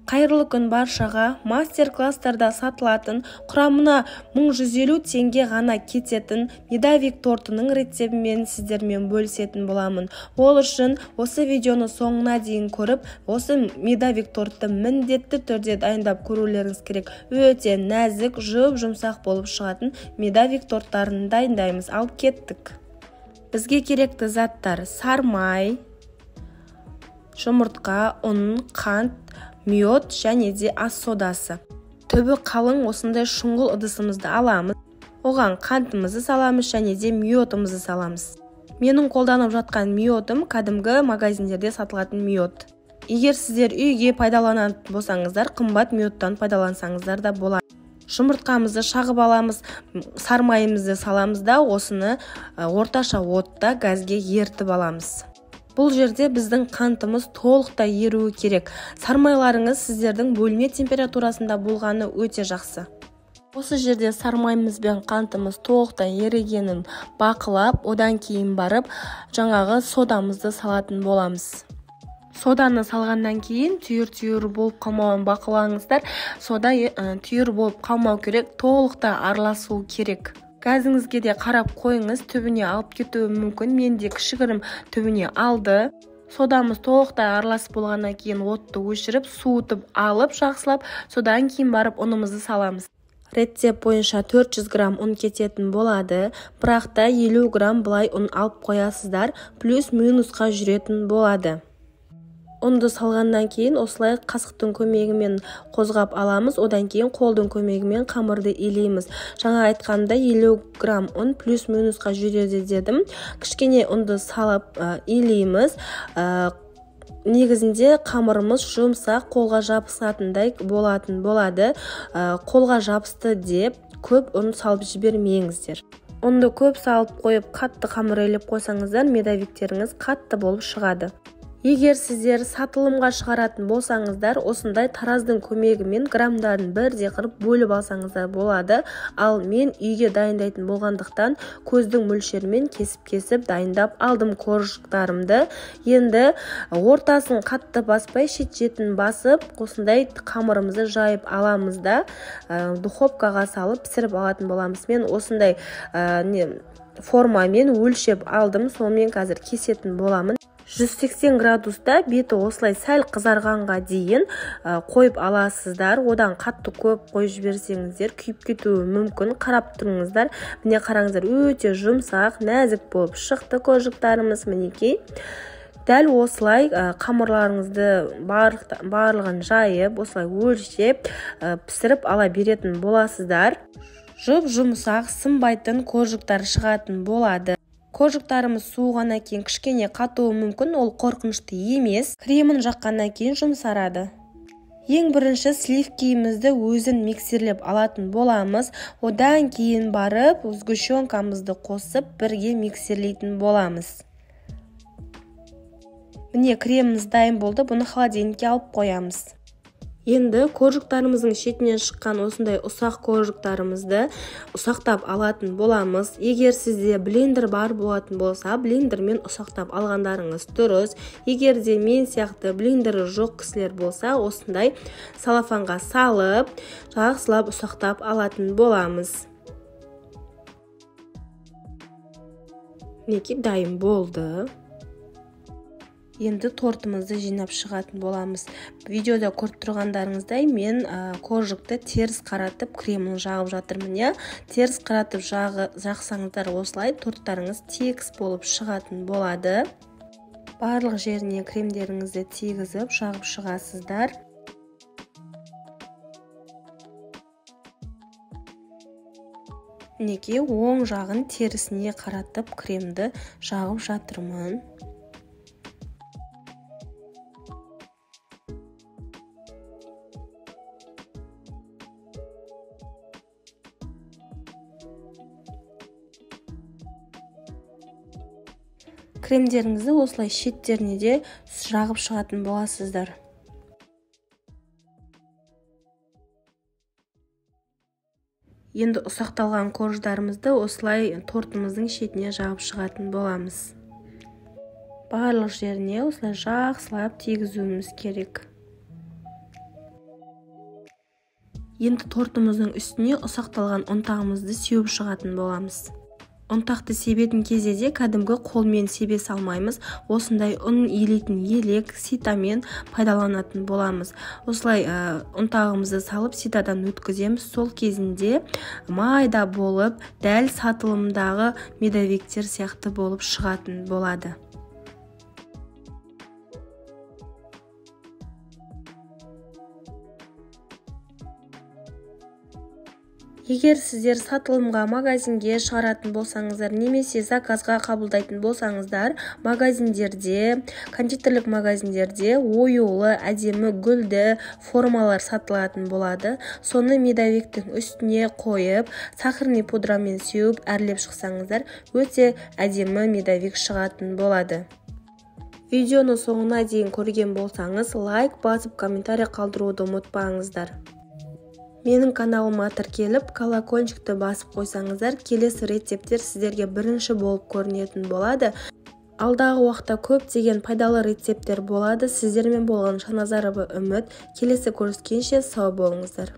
Қайырлы күн баршаға. Мастер-класстарда сатылатын, құрамына 1150 теңге ғана кететін медовик тортының рецептімен сіздермен бөлісетін боламын. Ол үшін осы видеоны соңына дейін көріп, осы медовик тортты міндетті түрде дайындап көрулеріңіз керек. Өте нәзік, жұмсақ болып шығатын медовик торттарын дайындаймыз. Алып кеттік. Бізге керекті заттар: сармай, жұмыртқа, ұн, қант, мед және де ас содасы. Түбі қалың осындай шұңғыл ыдысымызды аламыз. Оған қантымызды саламыз және де медімізді саламыз. Менің қолданып жатқан медім кәдімгі магазиндерде сатылатын мед. Егер сіздер үйге пайдаланатын болсаңыздар, қымбат медтан пайдалансаңыздар да болады. Жұмыртқамызды шағып аламыз, сармайымызды саламыз да осыны орташа отта газге ертіп аламыз. Бұл жерде біздің қантымыз толықтай еруі керек. Сармайларыңыз сіздердің бөлме температурасында болғаны өте жақсы. Осы жерде сармайымыз бен қантымыз толықтай ерігенін бақылап, одан кейін барып, жаңағы содамызды салатын боламыз. Соданы салғаннан кейін түйір болып қалмауын бақылаңыздар. Сода түйір болып қалмау керек, толықтай араласу керек. Газыңызге де қарап қойыңыз, түбіне алып кетуі мүмкін. Мен де кішігірім түбіне алды. Содамыз толықтай аралас болғаннан кейін отты өшіріп, суытып алып, жақсылап, содан кейін барып ұнымызды саламыз. Рецепт бойынша 400 грамм ұн кететін болады, бірақ та 50 грамм былай ұн алып қоясыздар, плюс-минусқа жүретін болады. Ұнды салғаннан кейін осылай қасықтың көмегімен қозғап аламыз, одан кейін қолдың көмегімен қамырды илейміз. Жаңа айтқанда 50 грамм ұн плюс-минусқа жүреді дедім. Кішкене ұнды салып илейміз. Негізінде қамырымыз жұмсақ, қолға жабысатындай болады. Қолға жабысты деп көп ұн салып жібермеңіздер. Ұнды көп салып қойып, қатты қамыр илеп қойсаңыздар, медовиктеріңіз қатты болып шығады. Егер сіздер сатылымға шығаратын болсаңыздар, осындай тараздың көмегімен граммдарын бірдей қырып бөліп алсаңыздар болады. Ал мен үйге дайындайтын болғандықтан көздің мөлшерімен кесіп дайындап алдым коржықтарымды. Енді ортасын қатты баспай, шет-шетін басып, осындай қамырымызды жайып аламыз да духовкаға салып пісіріп алатын боламыз. Мен осындай формамен өлшеп алдым, сонымен қазір кесетін боламын. 180 градуста беті осылай сәл қызарғанға дейін қойып аласыздар. Одан қатты көп қойып жіберсеңіздер күйіп кетуі мүмкін. Қарап тұрыңыздар. Міне қараңыздар, өте жұмсақ, нәзік болып шықты коржықтарымыз. Мінекей. Дәл осылай қамырларыңызды барлығын жайып, осылай өлшеп пісіріп ала беретін боласыздар. Жұмсақ, сынбайтын коржықтар шығатын болады. Коржықтарымыз суығаннан кейін кішкене қатуы мүмкін, ол қорқынышты емес. Кремін жаққаннан кейін жұмсарады. Ең бірінші сливкимізді өзін миксерлеп алатын боламыз. Одан кейін барып, сгущенкамызды қосып, бірге миксерлейтін боламыз. Міне креміміз дайын болды, бұны холодильникке алып қоямыз. Енді коржықтарымыздың шетінен шыққан осындай ұсақ коржықтарымызды ұсақтап алатын боламыз. Егер сізде блендер бар болатын болса, блендермен ұсақтап алғандарыңыз дұрыс. Егер де мен сияқты блендері жоқ кісілер болса, осындай салафанға салып, жақсылап ұсақтап алатын боламыз. Мінекей дайын болды. Енді тортымызды жинап шығатын боламыз. Видеода көріп тұрғандарыңыздай мен коржықты теріс қаратып кремін жағып жатырмын. Теріс қаратып жақсаңыздар осылай торттарыңыз тегіс болып шығатын болады. Барлық жеріне кремдеріңізді тегізіп жағып шығасыздар. Мінекей оң жағын терісіне қаратып кремді жағып жатырмын. Кремдеріңізді осылай шеттеріне де жағып шығатын боласыздар. Енді ұсақталған корждарымызды осылай тортымыздың шетіне жағып шығатын боламыз. Барлық жеріне осылай жақсылап тегізуіміз керек. Енді тортымыздың үстіне ұсақталған ұнтағымызды сеуіп шығатын боламыз. Ұнтақты себетін кезде де кәдімгі қолмен себе салмаймыз. Осындай ұн елейтін елек, ситамен пайдаланатын боламыз. Осылай ұнтағымызды салып ситадан өткіземіз. Сол кезінде майда болып, дәл сатылымдағы медовиктер сияқты болып шығатын болады. Егер сіздер сатылымға магазинге шығаратын болсаңыздар, немесе заказға қабылдайтын болсаңыздар, магазиндерде, кондитерлік магазиндерде оюлы, әдемі гүлді формалар сатылатын болады. Соны медовиктің үстіне қойып, сахарный пудрамен сеуіп әрлеп шықсаңыздар, өте әдемі медовик шығатын болады. Видеоны соңына дейін көрген болсаңыз, лайк басып, комментарий қалдыруды ұмытпаңыздар. Менің каналыма тіркеліп, колокольчикті басып қойсаңыздар, келесі рецептер сіздерге бірінші болып көрінетін болады. Алдағы уақытта көптеген пайдалы рецепттер болады. Сіздермен болған Шаназарова Үміт. Келесі көріскенше сау болыңыздар.